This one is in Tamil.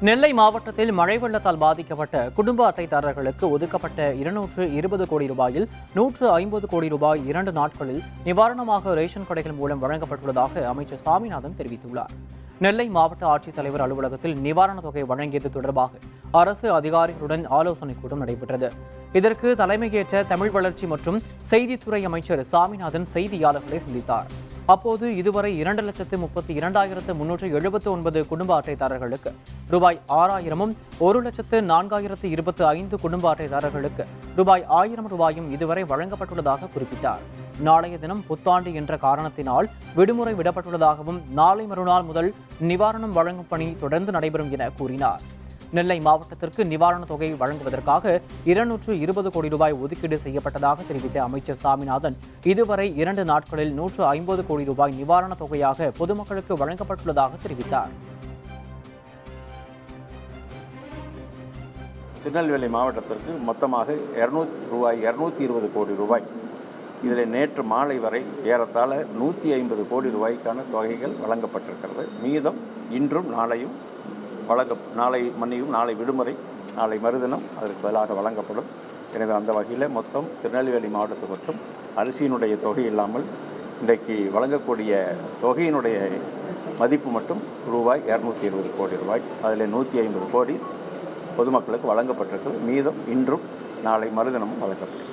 நெல்லை மாவட்டத்தில் மழை வெள்ளத்தால் பாதிக்கப்பட்ட குடும்ப அட்டைதாரர்களுக்கு ஒதுக்கப்பட்ட 220 கோடி ரூபாயில் 150 கோடி ரூபாய் 2 நாட்களில் நிவாரணமாக ரேஷன் கடைகள் மூலம் வழங்கப்பட்டுள்ளதாக அமைச்சர் சாமிநாதன் தெரிவித்துள்ளார். நெல்லை மாவட்ட ஆட்சித்தலைவர் அலுவலகத்தில் நிவாரணத் தொகை வழங்கியது தொடர்பாக அரசு அதிகாரிகளுடன் ஆலோசனைக் கூட்டம் நடைபெற்றது. இதற்கு தலைமையேற்ற தமிழ் வளர்ச்சி மற்றும் செய்தித்துறை அமைச்சர் சாமிநாதன் செய்தியாளர்களை சந்தித்தார். அப்போது இதுவரை 2,32,379 குடும்ப அட்டைதாரர்களுக்கு ரூபாய் 6,000ம் 1,04,025 குடும்ப அட்டைதாரர்களுக்கு ரூபாய் 1,000 ரூபாயும் இதுவரை வழங்கப்பட்டுள்ளதாக குறிப்பிட்டார். நாளைய தினம் புத்தாண்டு என்ற காரணத்தினால் விடுமுறை விடப்பட்டுள்ளதாகவும் நாளை மறுநாள் முதல் நிவாரணம் வழங்கும் பணி தொடர்ந்து நடைபெறும் என கூறினார். நெல்லை மாவட்டத்திற்கு நிவாரணத் தொகை வழங்குவதற்காக 220 கோடி ரூபாய் ஒதுக்கீடு செய்யப்பட்டதாக தெரிவித்த அமைச்சர் சாமிநாதன், இதுவரை 2 நாட்களில் 150 கோடி ரூபாய் நிவாரணத் தொகையாக பொதுமக்களுக்கு வழங்கப்பட்டுள்ளதாக தெரிவித்தார். திருநெல்வேலி மாவட்டத்திற்கு மொத்தமாக 220 கோடி ரூபாய், இதில் நேற்று மாலை வரை ஏறத்தாழ 150 கோடி ரூபாய்க்கான தொகைகள் வழங்கப்பட்டிருக்கிறது. மீதம் இன்றும் நாளையும் நாளை விடுமுறை, நாளை மறுதினம் அதற்கு பதிலாக வழங்கப்படும். எனவே அந்த வகையில் மொத்தம் திருநெல்வேலி மாவட்டத்துக்கு மட்டும் அரிசியினுடைய தொகை இல்லாமல் இன்றைக்கு வழங்கக்கூடிய தொகையினுடைய மதிப்பு மட்டும் ரூபாய் 220 கோடி ரூபாய். அதில் 150 கோடி பொதுமக்களுக்கு வழங்கப்பட்டிருக்கிறது. மீதம் இன்றும் நாளை மறுதினமும் வழங்கப்படும்.